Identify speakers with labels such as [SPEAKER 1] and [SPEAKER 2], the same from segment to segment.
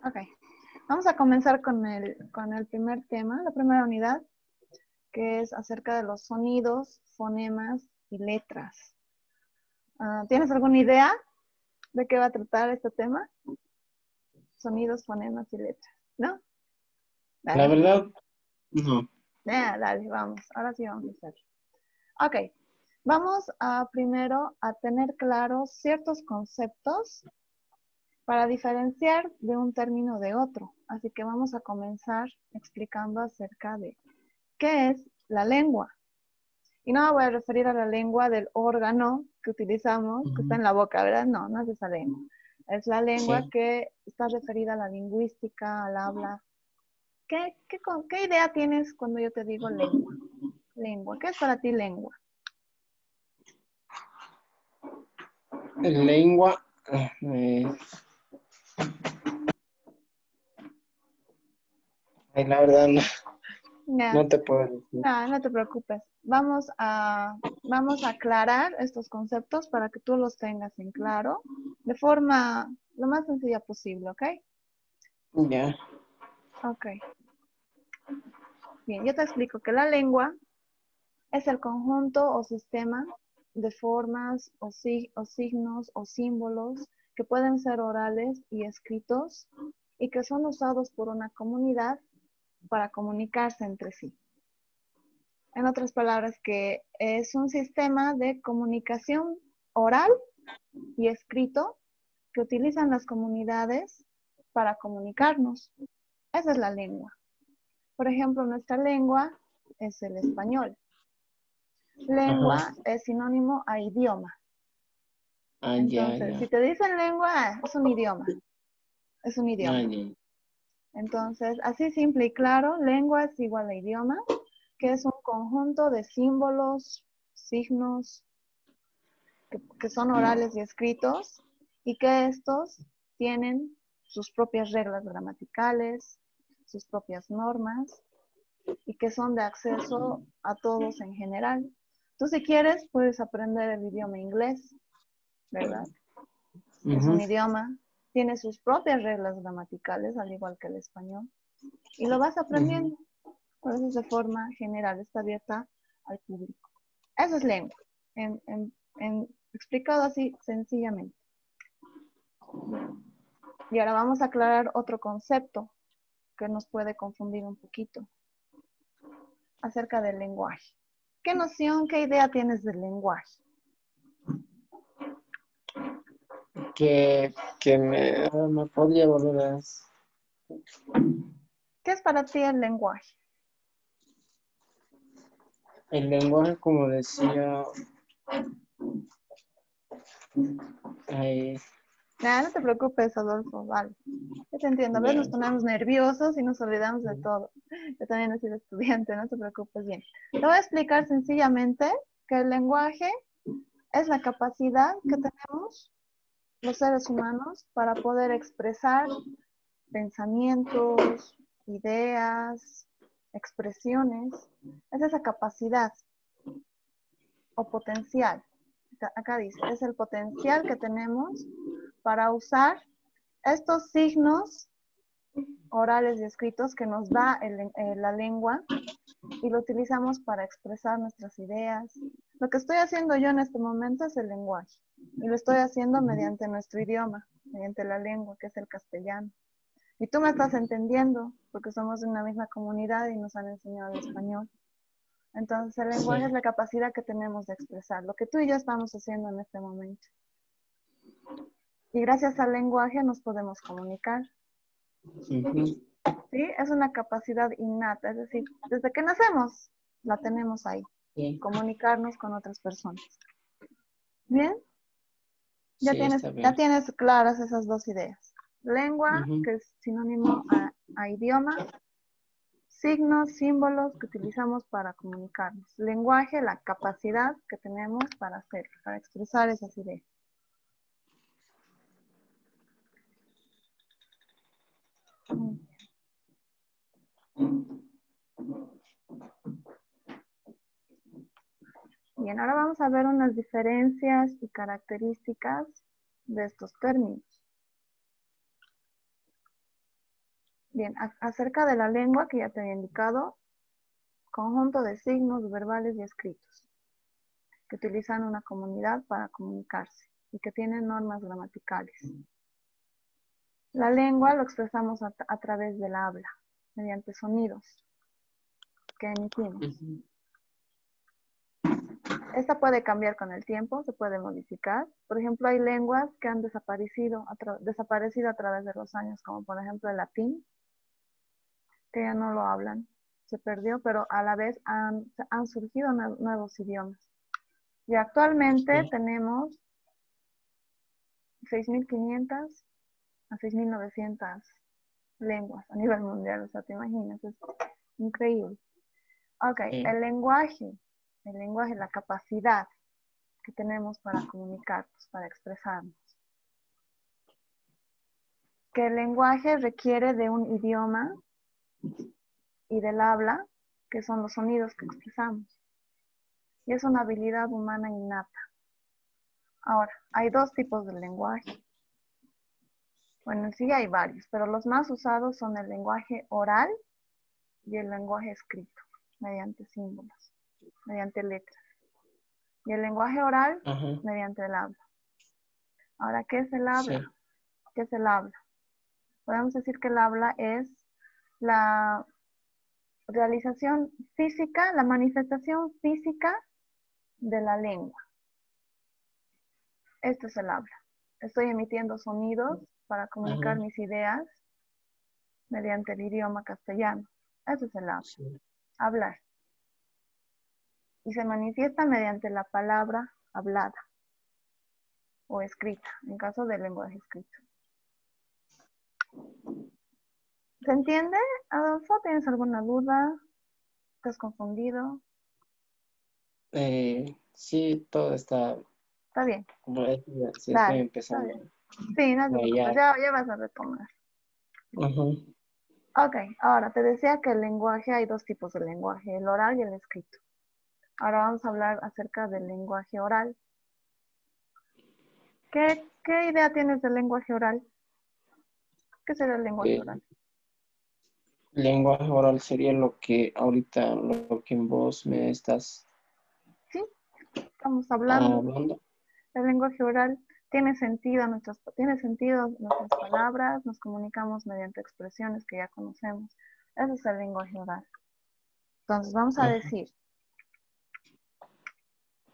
[SPEAKER 1] Ok, vamos a comenzar con el primer tema, la primera unidad, que es acerca de los sonidos, fonemas y letras. ¿Tienes alguna idea de qué va a tratar este tema? Sonidos, fonemas y letras, ¿no?
[SPEAKER 2] La
[SPEAKER 1] Dale,
[SPEAKER 2] verdad, no.
[SPEAKER 1] dale, vamos. Ahora sí vamos a hacerlo. Ok, vamos a primero a tener claros ciertos conceptos para diferenciar de un término de otro. Así que vamos a comenzar explicando acerca de qué es la lengua. Y no me voy a referir a la lengua del órgano que utilizamos, que está
[SPEAKER 2] Ujú.
[SPEAKER 1] en la boca, ¿verdad? No, no es esa lengua. Es la lengua
[SPEAKER 2] Sí.
[SPEAKER 1] que está referida a la lingüística, al habla. ¿Qué idea tienes cuando yo te digo lengua? Lengua. ¿Qué es para ti lengua?
[SPEAKER 2] Lengua, la verdad no,
[SPEAKER 1] Ya,
[SPEAKER 2] no te puedo decir.
[SPEAKER 1] no, no te preocupes. Vamos a aclarar estos conceptos para que tú los tengas en claro de forma lo más sencilla posible, ¿ok?
[SPEAKER 2] Ya.
[SPEAKER 1] Ok. Bien, yo te explico que la lengua es el conjunto o sistema de formas o signos o símbolos que pueden ser orales y escritos y que son usados por una comunidad para comunicarse entre sí. En otras palabras, que es un sistema de comunicación oral y escrito que utilizan las comunidades para comunicarnos. Esa es la lengua. Por ejemplo, nuestra lengua es el español.
[SPEAKER 2] Ajá.
[SPEAKER 1] Lengua es sinónimo a idioma.
[SPEAKER 2] Ah, ya,
[SPEAKER 1] Entonces, si
[SPEAKER 2] ya.
[SPEAKER 1] te dicen lengua, es un idioma. Es un
[SPEAKER 2] Ah,
[SPEAKER 1] idioma.
[SPEAKER 2] ya.
[SPEAKER 1] Entonces, así simple y claro, lengua es igual a idioma, que es un conjunto de símbolos, signos, que son orales y escritos, y que estos tienen sus propias reglas gramaticales, sus propias normas, y que son de acceso a todos en general. Tú si quieres puedes aprender el idioma inglés, ¿verdad? Es un
[SPEAKER 2] Ujú.
[SPEAKER 1] idioma, tiene sus propias reglas gramaticales, al igual que el español, y lo vas
[SPEAKER 2] Ujú.
[SPEAKER 1] aprendiendo. Por eso es de forma general, está abierta al público. Eso es lengua, explicado así sencillamente. Y ahora vamos a aclarar otro concepto que nos puede confundir un poquito acerca del lenguaje. ¿Qué noción, qué idea tienes del lenguaje?
[SPEAKER 2] Que me podría volver a...
[SPEAKER 1] ¿Qué es para ti el lenguaje?
[SPEAKER 2] El lenguaje, como decía, eh,
[SPEAKER 1] No te preocupes, Adolfo, vale. Yo te entiendo, a veces nos
[SPEAKER 2] ya.
[SPEAKER 1] ponemos nerviosos y nos olvidamos de todo. Yo también he sido estudiante, no te preocupes bien. Te voy a explicar sencillamente que el lenguaje es la capacidad que tenemos los seres humanos para poder expresar pensamientos, ideas, expresiones. Es esa capacidad o potencial. Acá dice, es el potencial que tenemos para usar estos signos orales y escritos que nos da la lengua y lo utilizamos para expresar nuestras ideas. Lo que estoy haciendo yo en este momento es el lenguaje y lo estoy haciendo mediante nuestro idioma, mediante la lengua que es el castellano. Y tú me estás entendiendo porque somos de una misma comunidad y nos han enseñado el español. Entonces el lenguaje es
[SPEAKER 2] Sí.
[SPEAKER 1] la capacidad que tenemos de expresar, lo que tú y yo estamos haciendo en este momento. Y gracias al lenguaje nos podemos comunicar.
[SPEAKER 2] Ujú.
[SPEAKER 1] ¿Sí? Es una capacidad innata, es decir, desde que nacemos la tenemos ahí,
[SPEAKER 2] Sí.
[SPEAKER 1] comunicarnos con otras personas. Bien,
[SPEAKER 2] Sí, está
[SPEAKER 1] ya
[SPEAKER 2] bien.
[SPEAKER 1] tienes claras esas dos ideas. Lengua,
[SPEAKER 2] Ujú.
[SPEAKER 1] que es sinónimo a idioma, signos, símbolos que utilizamos para comunicarnos. Lenguaje, la capacidad que tenemos para hacer, para expresar esas ideas. Bien, ahora vamos a ver unas diferencias y características de estos términos. Bien, acerca de la lengua que ya te había indicado, conjunto de signos verbales y escritos que utilizan una comunidad para comunicarse y que tienen normas gramaticales. La lengua lo expresamos a través del habla, mediante sonidos que emitimos.
[SPEAKER 2] Ujú.
[SPEAKER 1] Esta puede cambiar con el tiempo, se puede modificar. Por ejemplo, hay lenguas que han desaparecido a través de los años, como por ejemplo el latín, que ya no lo hablan, se perdió, pero a la vez han surgido nuevos idiomas. Y actualmente
[SPEAKER 2] Sí.
[SPEAKER 1] tenemos 6.500 a 6.900 lenguas a nivel mundial, o sea, te imaginas, es increíble. Ok,
[SPEAKER 2] Sí.
[SPEAKER 1] el lenguaje, la capacidad que tenemos para comunicarnos, para expresarnos. Que el lenguaje requiere de un idioma y del habla, que son los sonidos que expresamos. Y es una habilidad humana innata. Ahora, hay dos tipos de lenguaje. Bueno, sí hay varios, pero los más usados son el lenguaje oral y el lenguaje escrito, mediante símbolos, mediante letras. Y el lenguaje oral,
[SPEAKER 2] Ajá.
[SPEAKER 1] mediante el habla. Ahora, ¿qué es el habla?
[SPEAKER 2] Sí.
[SPEAKER 1] ¿Qué es el habla? Podemos decir que el habla es la realización física, la manifestación física de la lengua. Esto es el habla. Estoy emitiendo sonidos para comunicar
[SPEAKER 2] Ajá.
[SPEAKER 1] mis ideas mediante el idioma castellano. Eso es el habla.
[SPEAKER 2] Sí.
[SPEAKER 1] Hablar. Y se manifiesta mediante la palabra hablada o escrita, en caso del lenguaje escrito. ¿Se entiende, Adolfo? ¿Tienes alguna duda? ¿Estás confundido?
[SPEAKER 2] Sí, todo está,
[SPEAKER 1] Está bien.
[SPEAKER 2] sí, estoy
[SPEAKER 1] Dale, está
[SPEAKER 2] empezando
[SPEAKER 1] bien. Sí, no te
[SPEAKER 2] a
[SPEAKER 1] preocupes,
[SPEAKER 2] hallar.
[SPEAKER 1] ya vas a retomar.
[SPEAKER 2] Ajá.
[SPEAKER 1] Ok, ahora te decía que el lenguaje, hay dos tipos de lenguaje, el oral y el escrito. Ahora vamos a hablar acerca del lenguaje oral. ¿Qué idea tienes del lenguaje oral? ¿Qué será el lenguaje
[SPEAKER 2] Eh,
[SPEAKER 1] oral?
[SPEAKER 2] Lenguaje oral sería lo que ahorita, lo que vos me estás
[SPEAKER 1] Sí, estamos hablando.
[SPEAKER 2] hablando.
[SPEAKER 1] El lenguaje oral tiene sentido nuestras palabras, nos comunicamos mediante expresiones que ya conocemos. Ese es el lenguaje oral. Entonces vamos a
[SPEAKER 2] Ajá.
[SPEAKER 1] decir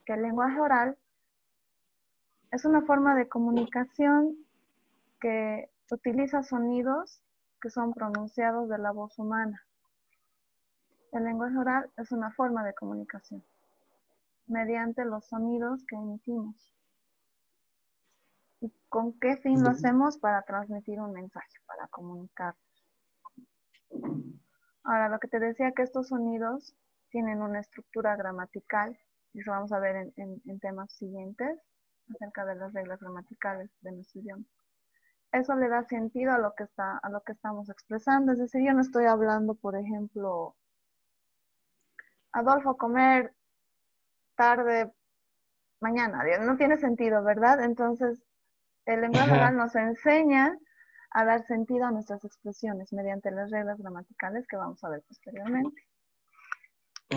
[SPEAKER 1] que el lenguaje oral es una forma de comunicación que utiliza sonidos que son pronunciados de la voz humana. El lenguaje oral es una forma de comunicación mediante los sonidos que emitimos. ¿Y con qué fin lo hacemos? Para transmitir un mensaje, para comunicar. Ahora, lo que te decía que estos sonidos tienen una estructura gramatical, y eso vamos a ver en temas siguientes, acerca de las reglas gramaticales de nuestro idioma. Eso le da sentido a lo que estamos expresando. Es decir, yo no estoy hablando, por ejemplo, Adolfo, comer tarde, mañana. No tiene sentido, ¿verdad? Entonces, el lenguaje oral
[SPEAKER 2] Ajá.
[SPEAKER 1] nos enseña a dar sentido a nuestras expresiones mediante las reglas gramaticales que vamos a ver posteriormente.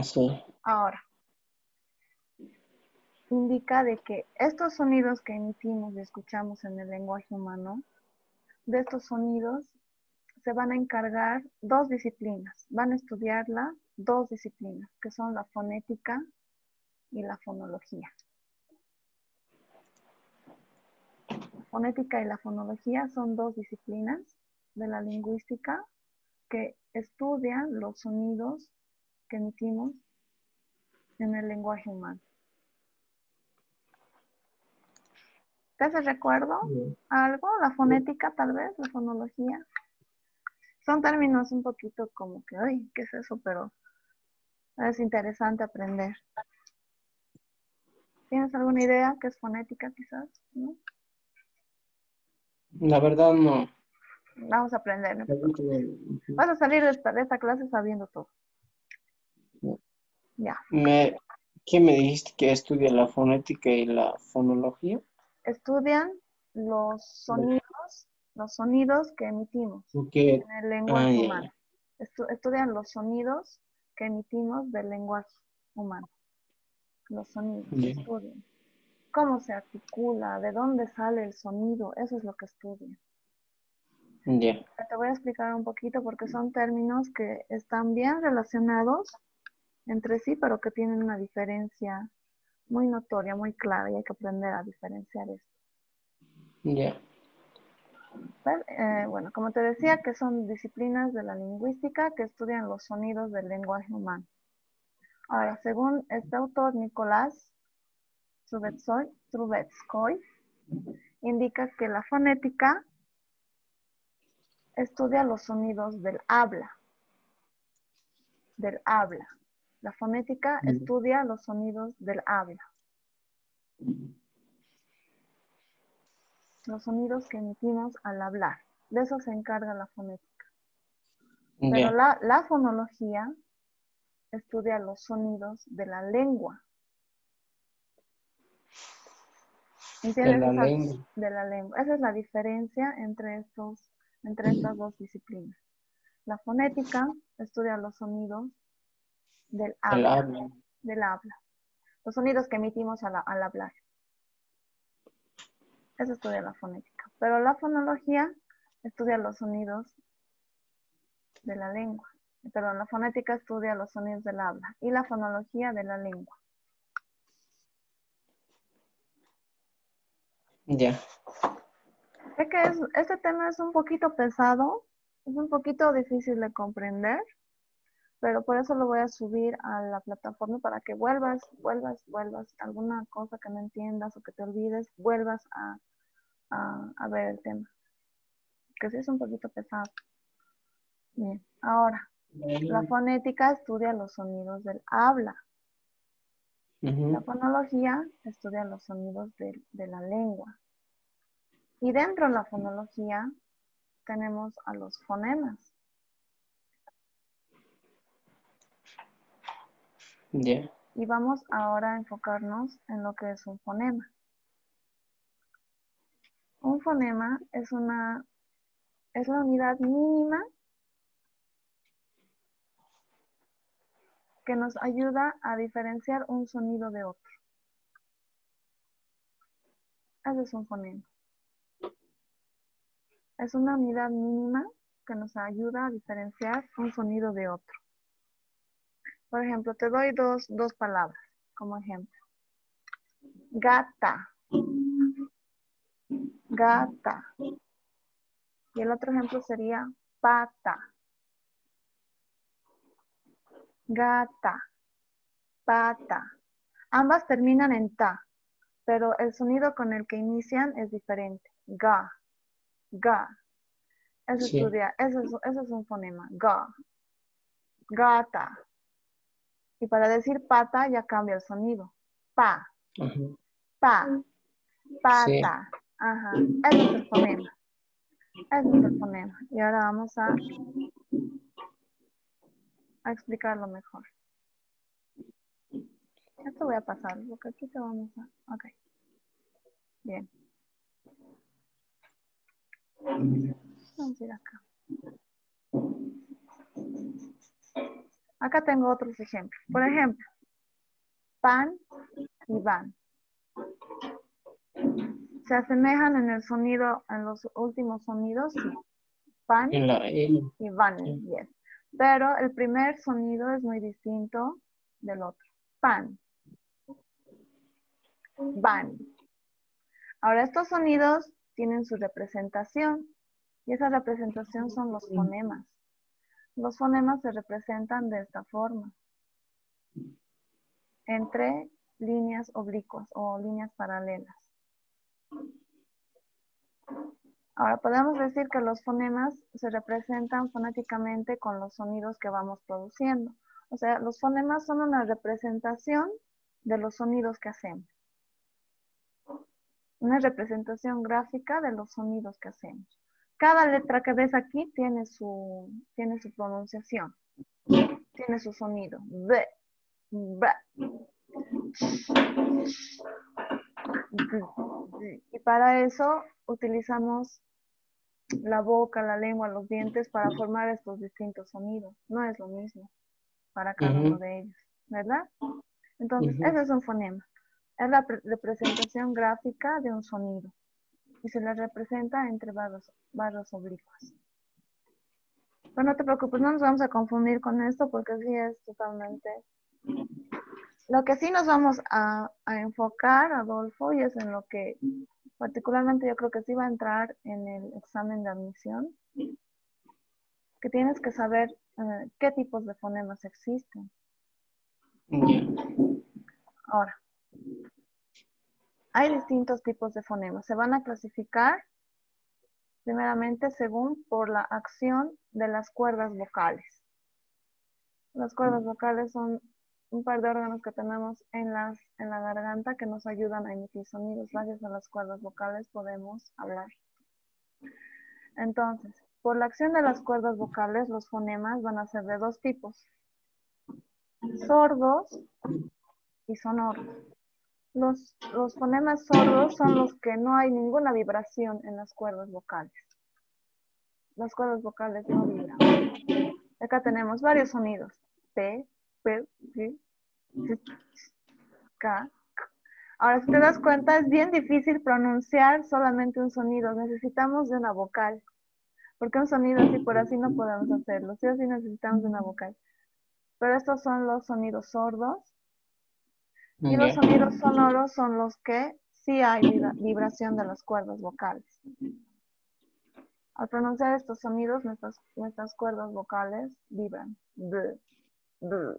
[SPEAKER 2] Sí.
[SPEAKER 1] Ahora, indica de que estos sonidos que emitimos y escuchamos en el lenguaje humano, de estos sonidos se van a encargar dos disciplinas, van a estudiarla dos disciplinas, que son la fonética y la fonología. La fonética y la fonología son dos disciplinas de la lingüística que estudian los sonidos que emitimos en el lenguaje humano. ¿Te hace recuerdo algo? La fonética tal vez, la fonología. Son términos un poquito como que, ay, ¿qué es eso? Pero es interesante aprender. ¿Tienes alguna idea qué es fonética quizás? ¿No?
[SPEAKER 2] La verdad no.
[SPEAKER 1] Vamos a aprender, no te preocupes.
[SPEAKER 2] Ujú.
[SPEAKER 1] Vas a salir de esta clase sabiendo todo. Ya.
[SPEAKER 2] Me, ¿Qué me dijiste que estudia la fonética y la fonología?
[SPEAKER 1] Estudian los sonidos los sonidos que emitimos
[SPEAKER 2] Que,
[SPEAKER 1] en el lenguaje
[SPEAKER 2] ya,
[SPEAKER 1] humano. Estudian los sonidos que emitimos del lenguaje humano. Los sonidos,
[SPEAKER 2] ya,
[SPEAKER 1] estudian. Cómo se articula, de dónde sale el sonido, eso es lo que estudian.
[SPEAKER 2] ya,
[SPEAKER 1] Te voy a explicar un poquito porque son términos que están bien relacionados entre sí, pero que tienen una diferencia muy notoria, muy clara, y hay que aprender a diferenciar esto.
[SPEAKER 2] ya,
[SPEAKER 1] Bueno, como te decía, que son disciplinas de la lingüística que estudian los sonidos del lenguaje humano. Ahora, según este autor, Nicolás Trubetskoy, indica que la fonética estudia los sonidos del habla. La fonética estudia los sonidos del habla. Los sonidos que emitimos al hablar. De eso se encarga la fonética. Pero
[SPEAKER 2] ya,
[SPEAKER 1] la fonología estudia los sonidos de la lengua.
[SPEAKER 2] de
[SPEAKER 1] ¿Entiendes?
[SPEAKER 2] la lengua,
[SPEAKER 1] De la lengua. Esa es la diferencia entre estas dos disciplinas. La fonética estudia los sonidos del
[SPEAKER 2] el
[SPEAKER 1] habla.
[SPEAKER 2] habla,
[SPEAKER 1] Los sonidos que emitimos al hablar. Eso estudia la fonética. Pero la fonología estudia los sonidos de la lengua. Perdón, la fonética estudia los sonidos del habla y la fonología de la lengua.
[SPEAKER 2] ya,
[SPEAKER 1] Sé que este tema es un poquito pesado, es un poquito difícil de comprender, pero por eso lo voy a subir a la plataforma para que vuelvas, alguna cosa que no entiendas o que te olvides, vuelvas a ver el tema, que sí es un poquito pesado. Bien, ahora, la fonética estudia los sonidos del habla. La fonología estudia los sonidos de la lengua. Y dentro de la fonología tenemos a los fonemas.
[SPEAKER 2] ya,
[SPEAKER 1] Y vamos ahora a enfocarnos en lo que es un fonema. Un fonema es la unidad mínima que nos ayuda a diferenciar un sonido de otro. Ese es un fonema. Es una unidad mínima que nos ayuda a diferenciar un sonido de otro. Por ejemplo, te doy dos palabras como ejemplo. Gata. Gata. Y el otro ejemplo sería pata. Gata. Pata. Ambas terminan en ta, pero el sonido con el que inician es diferente. Ga. Ga. Eso
[SPEAKER 2] sí,
[SPEAKER 1] es un fonema. Ga. Gata. Y para decir pata ya cambia el sonido. Pa.
[SPEAKER 2] ajá,
[SPEAKER 1] Pa.
[SPEAKER 2] sí,
[SPEAKER 1] Pata. Ajá. Ese es el fonema. Ese es el fonema. Y ahora vamos a explicarlo mejor. Esto voy a pasar, porque aquí te vamos a... Ok. Bien. Vamos a ir acá. Acá tengo otros ejemplos. Por ejemplo, pan y van. ¿Se asemejan en el sonido, en los últimos sonidos? Sí. Pan
[SPEAKER 2] en la L,
[SPEAKER 1] y van,
[SPEAKER 2] sí,
[SPEAKER 1] yes. Pero el primer sonido es muy distinto del otro. Pan. Van. Ahora, estos sonidos tienen su representación y esa representación son los fonemas. Los fonemas se representan de esta forma, entre líneas oblicuas o líneas paralelas. Ahora, podemos decir que los fonemas se representan fonéticamente con los sonidos que vamos produciendo. O sea, los fonemas son una representación de los sonidos que hacemos. Una representación gráfica de los sonidos que hacemos. Cada letra que ves aquí tiene su pronunciación, tiene su sonido. B, B, y para eso utilizamos la boca, la lengua, los dientes para formar estos distintos sonidos. No es lo mismo para cada uno de ellos, ¿verdad? Entonces, ese es un fonema. Es la representación gráfica de un sonido y se le representa entre barras oblicuas. Pero no te preocupes, no nos vamos a confundir con esto porque sí es totalmente... Lo que sí nos vamos a enfocar, Adolfo, y es en lo que particularmente yo creo que sí va a entrar en el examen de admisión, que tienes que saber qué tipos de fonemas existen. Ahora, hay distintos tipos de fonemas. Se van a clasificar primeramente según por la acción de las cuerdas vocales. Las cuerdas vocales son un par de órganos que tenemos en la garganta que nos ayudan a emitir sonidos. Gracias a las cuerdas vocales podemos hablar. Entonces, por la acción de las cuerdas vocales, los fonemas van a ser de dos tipos: sordos y sonoros. Los fonemas sordos son los que no hay ninguna vibración en las cuerdas vocales. Las cuerdas vocales no vibran. Acá tenemos varios sonidos. P, P, P, K. Ahora, si te das cuenta, es bien difícil pronunciar solamente un sonido. Necesitamos de una vocal. Porque un sonido así por así no podemos hacerlo. Sí o sí necesitamos de una vocal. Pero estos son los sonidos sordos. Y los sonidos sonoros son los que sí hay vibración de las cuerdas vocales. Al pronunciar estos sonidos, nuestras cuerdas vocales vibran. B, b,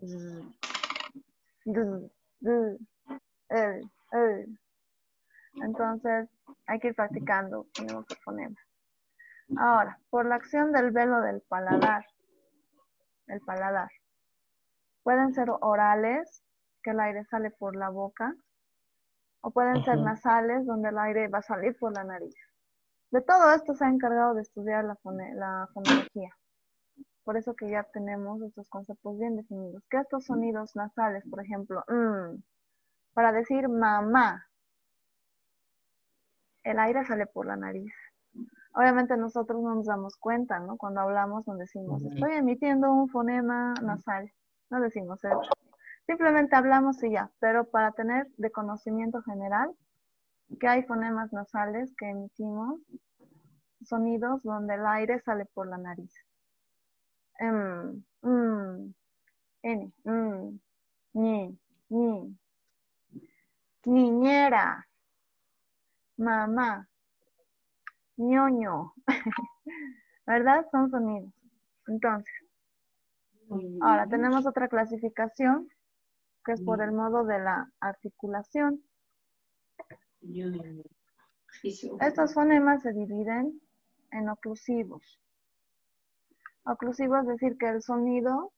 [SPEAKER 1] z, z, d, d, el. Entonces, hay que ir practicando fonema por fonema. Ahora, por la acción del velo del paladar, el paladar. Pueden ser orales, que el aire sale por la boca, o pueden ser nasales, donde el aire va a salir por la nariz. De todo esto se ha encargado de estudiar la fonología. Por eso que ya tenemos estos conceptos bien definidos. Que estos sonidos nasales, por ejemplo, para decir mamá, el aire sale por la nariz. Obviamente nosotros no nos damos cuenta, ¿no? Cuando hablamos nos decimos, estoy emitiendo un fonema nasal. No decimos eso. Simplemente hablamos y ya. Pero para tener de conocimiento general que hay fonemas nasales que emitimos sonidos donde el aire sale por la nariz. N, ni, niñera, mamá, ñoño, ¿verdad? Son sonidos. Entonces, ahora tenemos otra clasificación que es por el modo de la articulación. Estos fonemas se dividen en oclusivos. Oclusivo es decir que el sonido,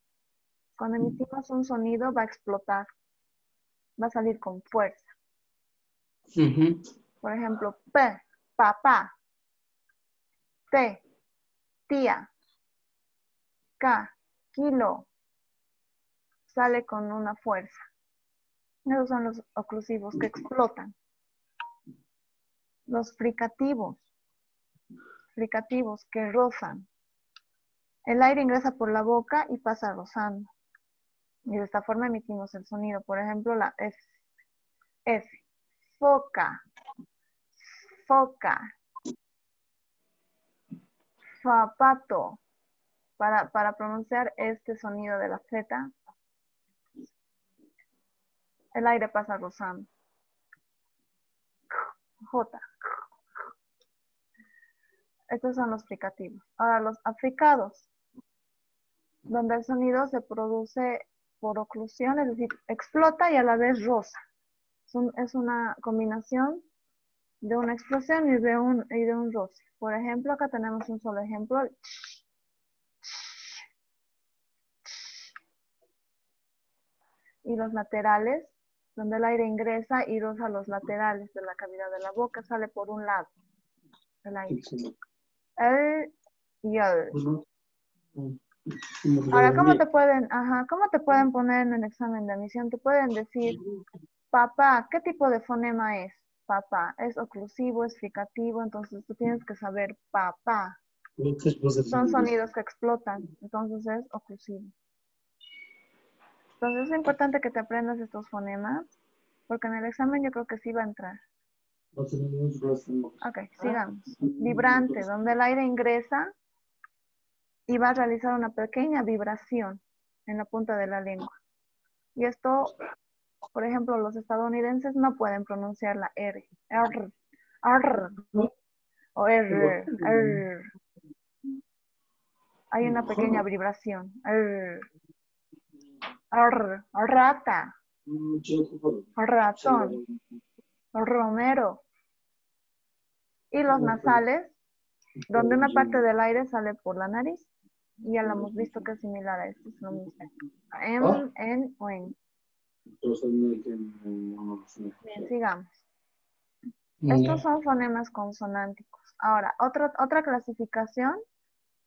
[SPEAKER 1] cuando emitimos un sonido, va a explotar, va a salir con fuerza. Por ejemplo, P, papá, T, tía, K, kilo, sale con una fuerza. Esos son los oclusivos que explotan. Los fricativos que rozan. El aire ingresa por la boca y pasa rozando. Y de esta forma emitimos el sonido. Por ejemplo, la F. F. Foca. Foca. Zapato. Para pronunciar este sonido de la Z, el aire pasa rozando. J. Estos son los fricativos. Ahora los africados, donde el sonido se produce por oclusión, es decir, explota y a la vez roza. Es una combinación de una explosión y de un roce. Por ejemplo, acá tenemos un solo ejemplo. Y los laterales, donde el aire ingresa y roza los laterales de la cavidad de la boca, sale por un lado el aire. El y el. Ahora, ¿cómo te pueden poner en el examen de admisión? Te pueden decir, papá, ¿qué tipo de fonema es? papá. Es oclusivo, es fricativo, entonces tú tienes que saber papá. Son sonidos que explotan, entonces es oclusivo. Entonces es importante que te aprendas estos fonemas, porque en el examen yo creo que sí va a entrar. Ok, sigamos. Vibrante, donde el aire ingresa y va a realizar una pequeña vibración en la punta de la lengua. Y esto, por ejemplo, los estadounidenses no pueden pronunciar la R. R, R, o R, R. Hay una pequeña vibración. R, R, rata, ratón, romero. Y los nasales, donde una parte del aire sale por la nariz. Y ya lo hemos visto que es similar a esto. Es lo mismo. En o en. Bien, sigamos. Estos son fonemas consonánticos. Ahora, otra clasificación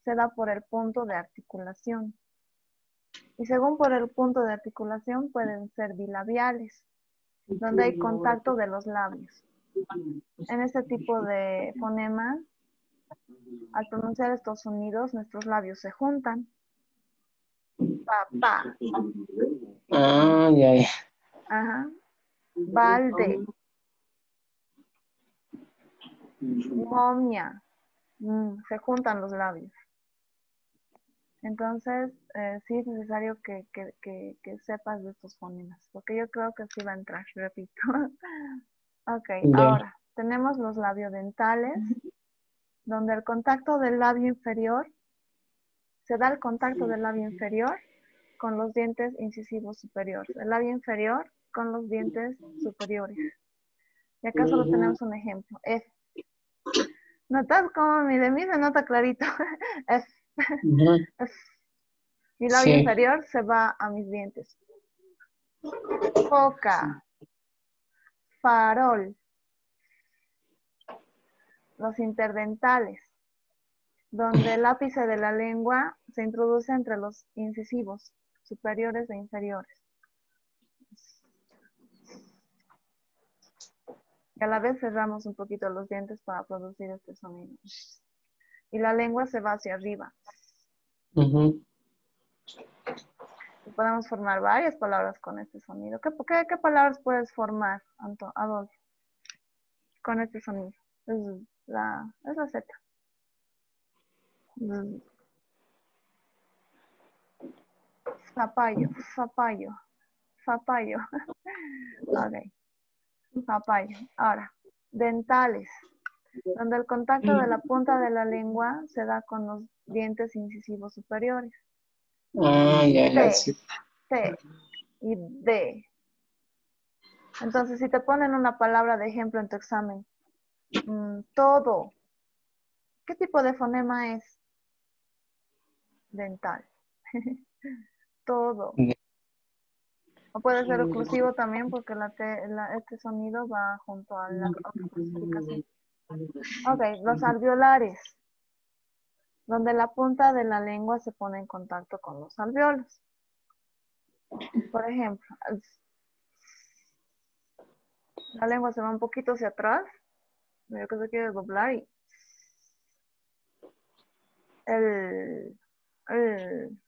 [SPEAKER 1] se da por el punto de articulación. Y según por el punto de articulación pueden ser bilabiales, donde hay contacto de los labios. En este tipo de fonemas, al pronunciar estos sonidos, nuestros labios se juntan. Papá.
[SPEAKER 2] Ah, ya, ya.
[SPEAKER 1] Ajá. Balde. Momia. Se juntan los labios. Entonces, sí es necesario que sepas de estos fonemas, porque yo creo que sí va a entrar, repito. Ok,
[SPEAKER 2] Ya.
[SPEAKER 1] ahora, tenemos los labiodentales, donde el contacto del labio inferior, se da el contacto del labio inferior con los dientes incisivos superiores. El labio inferior con los dientes superiores. Y acá solo tenemos un ejemplo. F. ¿Notas cómo de mí se nota clarito? F.
[SPEAKER 2] Ujú.
[SPEAKER 1] F. Mi labio
[SPEAKER 2] Sí.
[SPEAKER 1] inferior se va a mis dientes. Foca. Farol. Los interdentales, donde el ápice de la lengua se introduce entre los incisivos superiores e inferiores. Y a la vez cerramos un poquito los dientes para producir este sonido. Y la lengua se va hacia arriba.
[SPEAKER 2] Ujú.
[SPEAKER 1] Y podemos formar varias palabras con este sonido. ¿Qué palabras puedes formar, Adolfo, con este sonido? Es la Z. Zapallo, zapallo, zapallo. Ok, zapallo. Ahora, dentales, donde el contacto de la punta de la lengua se da con los dientes incisivos superiores.
[SPEAKER 2] Ah, ya, ya,
[SPEAKER 1] T,
[SPEAKER 2] sí.
[SPEAKER 1] T y D. Entonces, si te ponen una palabra de ejemplo en tu examen, todo, ¿qué tipo de fonema es? Dental. Todo. O puede ser oclusivo también porque este sonido va junto a la otra clasificación. Ok, los alveolares, donde la punta de la lengua se pone en contacto con los alveolos. Por ejemplo, la lengua se va un poquito hacia atrás, medio que se quiere doblar y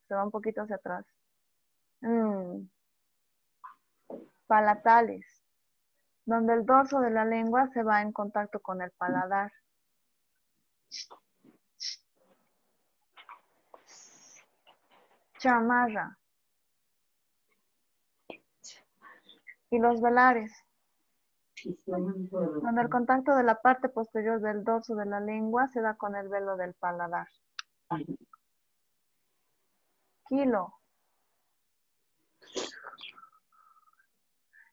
[SPEAKER 1] se va un poquito hacia atrás. Palatales, donde el dorso de la lengua se va en contacto con el paladar. Chamarra. Y los velares, donde el contacto de la parte posterior del dorso de la lengua se da con el velo del paladar. Kilo.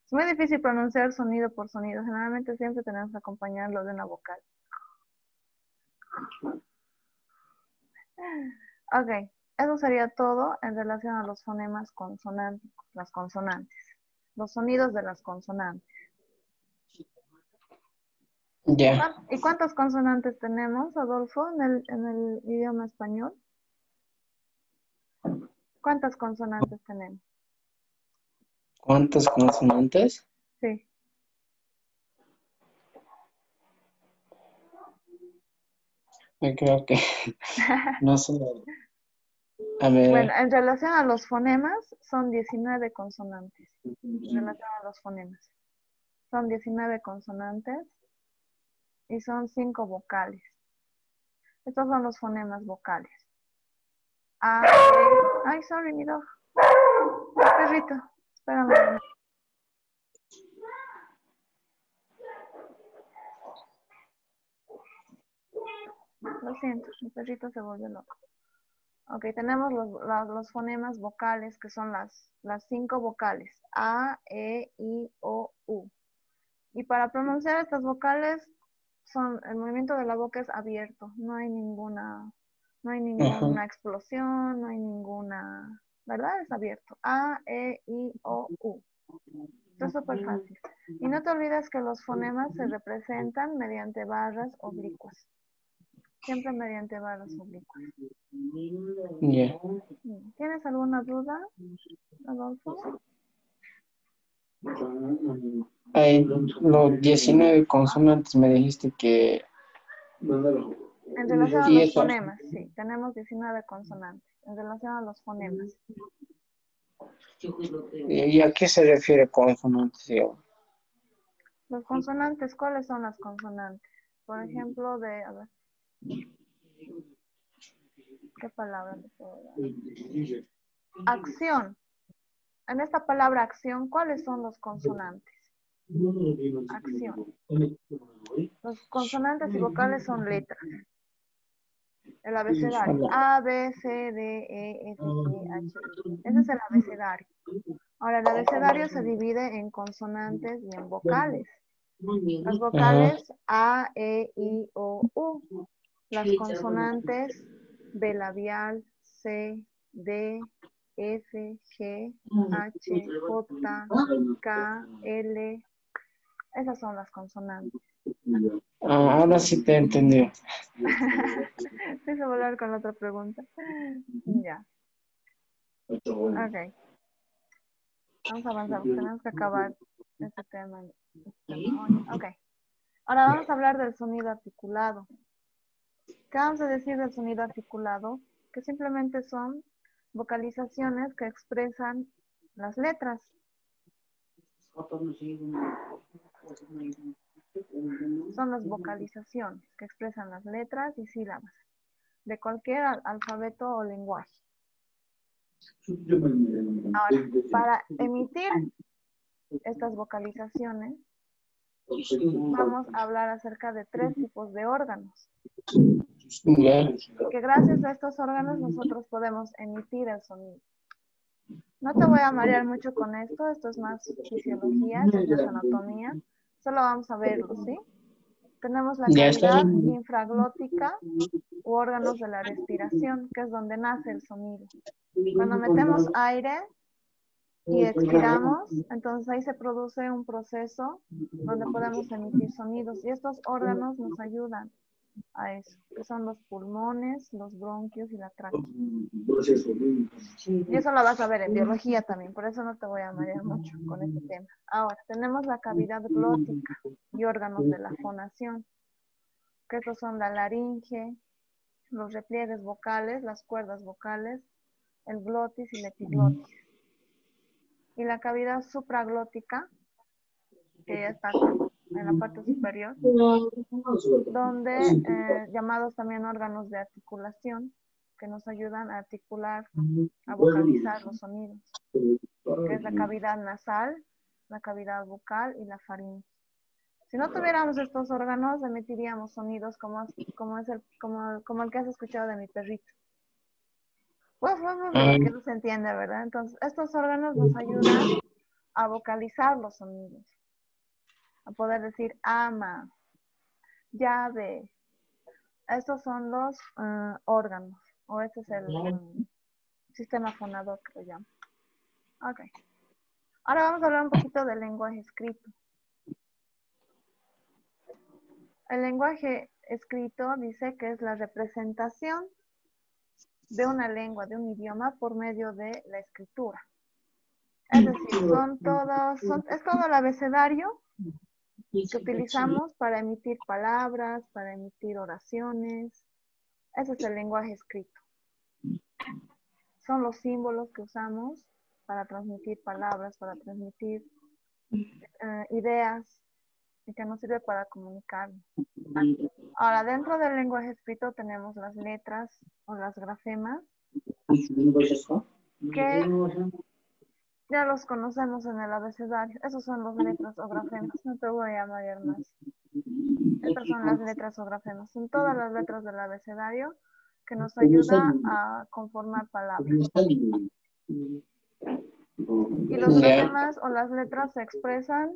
[SPEAKER 1] Es muy difícil pronunciar sonido por sonido. Generalmente siempre tenemos que acompañarlo de una vocal. Ok, eso sería todo en relación a los fonemas consonánticos, las consonantes. Los sonidos de las consonantes.
[SPEAKER 2] Ya.
[SPEAKER 1] ¿Y cuántas consonantes tenemos, Adolfo, en el idioma español? ¿Cuántas consonantes tenemos?
[SPEAKER 2] ¿Cuántas consonantes?
[SPEAKER 1] Sí.
[SPEAKER 2] Creo que no sé. A
[SPEAKER 1] Bueno,
[SPEAKER 2] ver.
[SPEAKER 1] en relación a los fonemas, son 19 consonantes. En relación a los fonemas. Son 19 consonantes y son 5 vocales. Estos son los fonemas vocales. A, E, ay, sorry, mi dog. Perrito, espérame. Lo siento, mi perrito se volvió loco. Ok, tenemos los fonemas vocales, que son las 5 vocales. A, E, I, O, U. Y para pronunciar estas vocales, el movimiento de la boca es abierto. No hay ninguna
[SPEAKER 2] Ajá.
[SPEAKER 1] explosión, no hay ninguna, ¿verdad? Es abierto. A, E, I, O, U. Esto es súper fácil. Y no te olvides que los fonemas se representan mediante barras oblicuas. Siempre mediante barras oblicuas.
[SPEAKER 2] Ya.
[SPEAKER 1] ¿Tienes alguna duda, Adolfo?
[SPEAKER 2] Hay los 19 consonantes, me dijiste que...
[SPEAKER 1] En relación a
[SPEAKER 2] Y
[SPEAKER 1] los
[SPEAKER 2] eso.
[SPEAKER 1] fonemas, sí, tenemos 19 consonantes. En relación a los fonemas.
[SPEAKER 2] ¿Y a qué se refiere consonantes, digamos?
[SPEAKER 1] Los consonantes, ¿cuáles son las consonantes? Por ejemplo, a ver, ¿qué palabra le puedo dar? Acción. En esta palabra acción, ¿cuáles son los consonantes? Acción. Los consonantes y vocales son letras. El abecedario. A, B, C, D, E, F, G, H, I. Ese es el abecedario. Ahora, el abecedario se divide en consonantes y en vocales. Las vocales A, E, I, O, U. Las consonantes B labial, C, D, F, G, H, J, K, L. Esas son las consonantes.
[SPEAKER 2] Ahora sí te entendí.
[SPEAKER 1] Empiezo a volver con la otra pregunta. Ya. Ok. Vamos a avanzar. Tenemos que acabar este tema hoy. Ok. Ahora vamos a hablar del sonido articulado. ¿Qué vamos a decir del sonido articulado? Que simplemente son vocalizaciones que expresan las letras. Son las vocalizaciones que expresan las letras y sílabas de cualquier alfabeto o lenguaje. Ahora, para emitir estas vocalizaciones, vamos a hablar acerca de 3 tipos de órganos. Que gracias a estos órganos nosotros podemos emitir el sonido. No te voy a marear mucho con esto es más fisiología, esto es más anatomía. Solo vamos a verlo, ¿sí? Tenemos la cavidad infraglótica u órganos de la respiración, que es donde nace el sonido. Cuando metemos aire y expiramos, entonces ahí se produce un proceso donde podemos emitir sonidos. Y estos órganos nos ayudan a eso, que son los pulmones, los bronquios y la tráquea. Y eso lo vas a ver en biología también, por eso no te voy a marear mucho con este tema. Ahora, tenemos la cavidad glótica y órganos de la fonación, que estos son la laringe, los repliegues vocales, las cuerdas vocales, el glotis y la epiglotis. Y la cavidad supraglótica, que ya está en la parte superior, donde llamados también órganos de articulación, que nos ayudan a articular, a vocalizar los sonidos, que es la cavidad nasal, la cavidad bucal y la faringe. Si no tuviéramos estos órganos, emitiríamos sonidos como el que has escuchado de mi perrito. Que no se entiende, ¿verdad? Entonces, estos órganos nos ayudan a vocalizar los sonidos, a poder decir ama, llave. Estos son los órganos, o este es el sistema fonador que lo llamo. Ok. Ahora vamos a hablar un poquito del lenguaje escrito. El lenguaje escrito dice que es la representación de una lengua, de un idioma, por medio de la escritura. Es decir, es todo el abecedario que utilizamos para emitir palabras, para emitir oraciones, Ese es el lenguaje escrito. Son los símbolos que usamos para transmitir palabras, para transmitir ideas y que nos sirve para comunicarnos. Ahora, dentro del lenguaje escrito tenemos las letras o las grafemas que ya los conocemos en el abecedario. Esos son las letras o grafemas. No te voy a marear más. Estas son las letras o grafemas. Son todas las letras del abecedario que nos ayuda a conformar palabras. Y los grafemas o las letras se expresan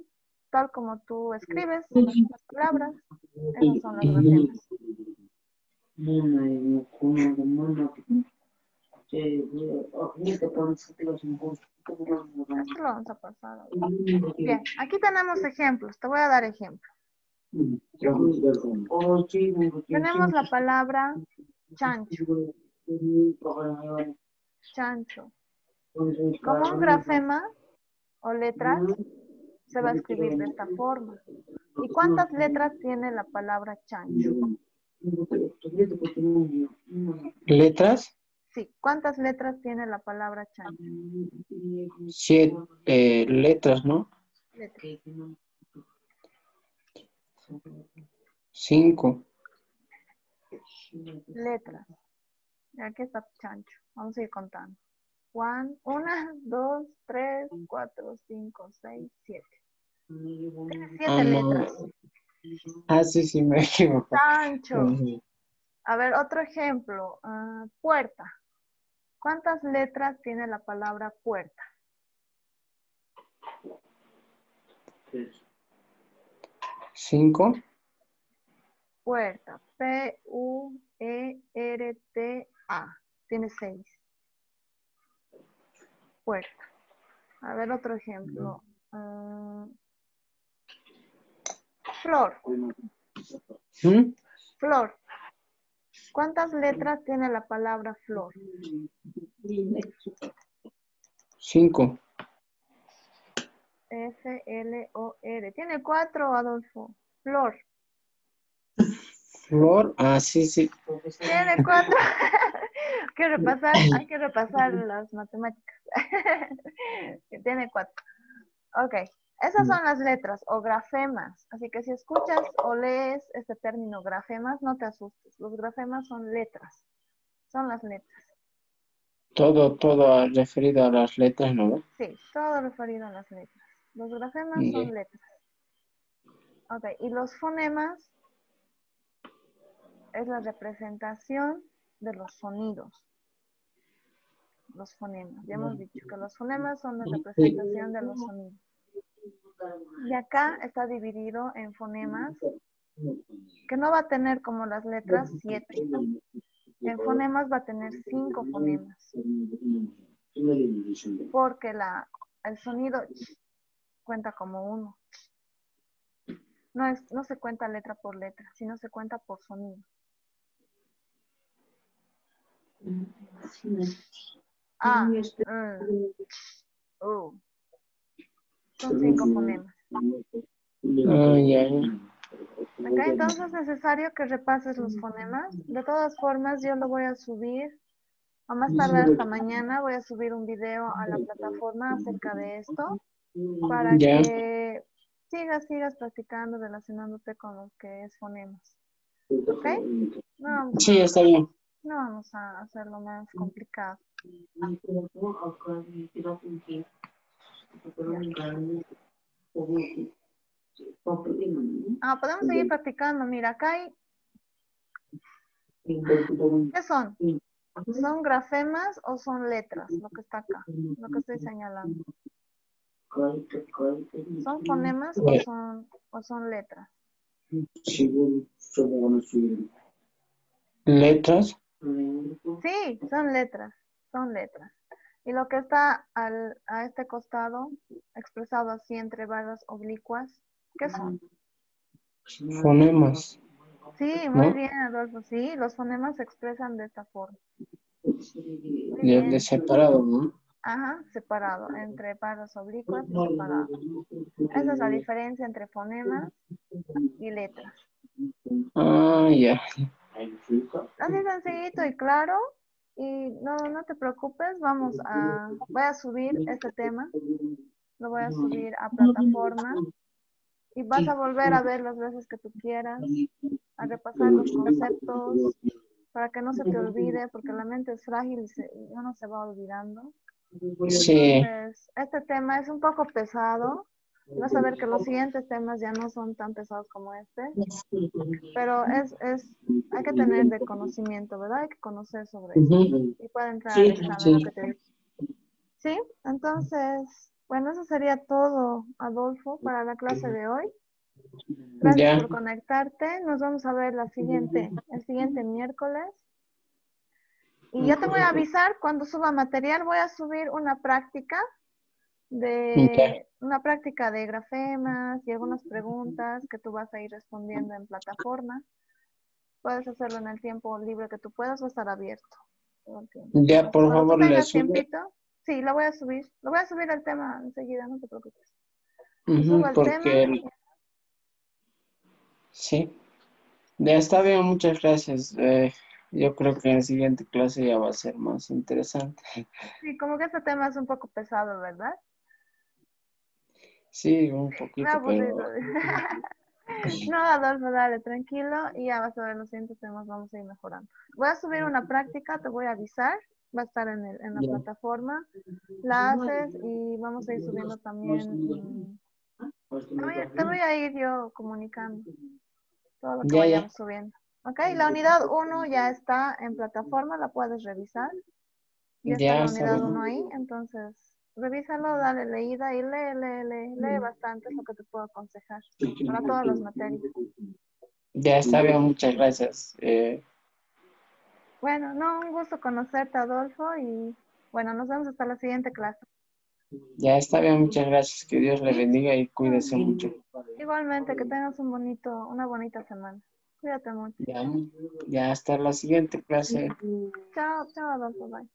[SPEAKER 1] tal como tú escribes las palabras. Esas son las grafemas. Esto lo vamos a pasar. Bien, aquí tenemos ejemplos. Te voy a dar ejemplos. Tenemos la palabra chancho. Chancho. Como un grafema o letras, se va a escribir de esta forma. ¿Y cuántas letras tiene la palabra chancho?
[SPEAKER 2] ¿Letras?
[SPEAKER 1] Sí, ¿cuántas letras tiene la palabra chancho?
[SPEAKER 2] 7 letras, ¿no?
[SPEAKER 1] Letras.
[SPEAKER 2] 5.
[SPEAKER 1] Letras. Y aquí está chancho. Vamos a ir contando. 1, 2, 3, 4, 5, 6, 7. Tiene 7 letras.
[SPEAKER 2] Ah, sí, me equivoco.
[SPEAKER 1] Chancho. A ver, otro ejemplo. Puerta. ¿Cuántas letras tiene la palabra puerta?
[SPEAKER 2] 5.
[SPEAKER 1] Puerta. P-U-E-R-T-A. Tiene 6. Puerta. A ver, otro ejemplo. Flor. Flor. ¿Cuántas letras tiene la palabra flor?
[SPEAKER 2] 5.
[SPEAKER 1] F-L-O-R. Tiene 4, Adolfo. Flor.
[SPEAKER 2] Flor. Ah, sí.
[SPEAKER 1] Tiene 4. Hay que repasar las matemáticas. Tiene 4. Ok. Esas son las letras o grafemas. Así que si escuchas o lees este término grafemas, no te asustes. Los grafemas son letras. Son las letras.
[SPEAKER 2] Todo referido a las letras, ¿no?
[SPEAKER 1] Sí, todo referido a las letras. Los grafemas son letras. Ok, y los fonemas es la representación de los sonidos. Los fonemas. Ya hemos dicho que los fonemas son la representación de los sonidos. Y acá está dividido en fonemas que no va a tener como las letras 7. En fonemas va a tener 5 fonemas. Porque el sonido cuenta como 1. No se cuenta letra por letra, sino se cuenta por sonido. A, U. Son 5 fonemas. Acá entonces es necesario que repases los fonemas. De todas formas, yo lo voy a subir, a más tardar hasta mañana, voy a subir un video a la plataforma acerca de esto, para que sigas practicando, relacionándote con lo que es fonemas. ¿Ok?
[SPEAKER 2] Sí, está bien.
[SPEAKER 1] No vamos a hacerlo más complicado. Podemos seguir practicando. Mira, acá hay... ¿Qué son? ¿Son grafemas o son letras? Lo que está acá, lo que estoy señalando. ¿Son fonemas o son letras?
[SPEAKER 2] ¿Letras?
[SPEAKER 1] Sí, son letras. Son letras. Y lo que está a este costado, expresado así entre barras oblicuas, ¿qué son?
[SPEAKER 2] Fonemas.
[SPEAKER 1] Sí, muy bien, Adolfo. Sí, los fonemas se expresan de esta forma.
[SPEAKER 2] De separado, ¿no?
[SPEAKER 1] Ajá, separado, entre barras oblicuas y separado. Esa es la diferencia entre fonemas y letras.
[SPEAKER 2] Ah, ya.
[SPEAKER 1] Así sencillito y claro. Y no te preocupes, voy a subir este tema, lo voy a subir a plataforma y vas a volver a ver las veces que tú quieras, a repasar los conceptos para que no se te olvide, porque la mente es frágil y uno se va olvidando.
[SPEAKER 2] Sí,
[SPEAKER 1] Entonces, este tema es un poco pesado. Vas a ver que los siguientes temas ya no son tan pesados como este, pero hay que tener de conocimiento, ¿verdad? Hay que conocer sobre esto.
[SPEAKER 2] ujú,
[SPEAKER 1] Y puede entrar al
[SPEAKER 2] sí,
[SPEAKER 1] examen, lo
[SPEAKER 2] sí,
[SPEAKER 1] que te digo. Sí, entonces, bueno, eso sería todo, Adolfo, para la clase de hoy. Gracias
[SPEAKER 2] ya,
[SPEAKER 1] por conectarte. Nos vamos a ver el siguiente miércoles. Y yo te voy a avisar cuando suba material. Voy a subir
[SPEAKER 2] ya,
[SPEAKER 1] una práctica de grafemas y algunas preguntas que tú vas a ir respondiendo en plataforma. Puedes hacerlo en el tiempo libre que tú puedas, va a estar abierto todo el tiempo.
[SPEAKER 2] ya,
[SPEAKER 1] Entonces,
[SPEAKER 2] por
[SPEAKER 1] cuando tú
[SPEAKER 2] favor, le
[SPEAKER 1] tengas
[SPEAKER 2] sube,
[SPEAKER 1] tiempito, sí, lo voy a subir. Lo voy a subir el tema enseguida, no te preocupes. Te subo
[SPEAKER 2] ujú,
[SPEAKER 1] el tema.
[SPEAKER 2] porque, sí, ya está bien, muchas gracias. Yo creo que en la siguiente clase ya va a ser más interesante.
[SPEAKER 1] Sí, como que este tema es un poco pesado, ¿verdad?
[SPEAKER 2] Sí, un
[SPEAKER 1] Me ha
[SPEAKER 2] poquito,
[SPEAKER 1] aburrido.
[SPEAKER 2] pero
[SPEAKER 1] No, Adolfo, dale, tranquilo y ya vas a ver los siguientes temas, vamos a ir mejorando. Voy a subir una práctica, te voy a avisar, va a estar en la
[SPEAKER 2] ya,
[SPEAKER 1] plataforma, la haces y vamos a ir subiendo también, te voy a ir yo comunicando todo lo que
[SPEAKER 2] ya, ya,
[SPEAKER 1] vayamos subiendo. Ok, la unidad uno ya está en plataforma, la puedes revisar, ya está
[SPEAKER 2] ya
[SPEAKER 1] la
[SPEAKER 2] está
[SPEAKER 1] unidad
[SPEAKER 2] bien.
[SPEAKER 1] uno ahí, entonces revísalo, dale leída y lee bastante, es lo que te puedo aconsejar para todas las materias.
[SPEAKER 2] Ya está bien, muchas gracias.
[SPEAKER 1] Bueno, no, un gusto conocerte, Adolfo, y bueno, nos vemos hasta la siguiente clase.
[SPEAKER 2] Ya está bien, muchas gracias. Que Dios le bendiga y
[SPEAKER 1] No,
[SPEAKER 2] cuídese mucho.
[SPEAKER 1] igualmente, que tengas una bonita semana. Cuídate mucho.
[SPEAKER 2] Ya, ya hasta la siguiente clase.
[SPEAKER 1] Chao, chao, Adolfo, bye.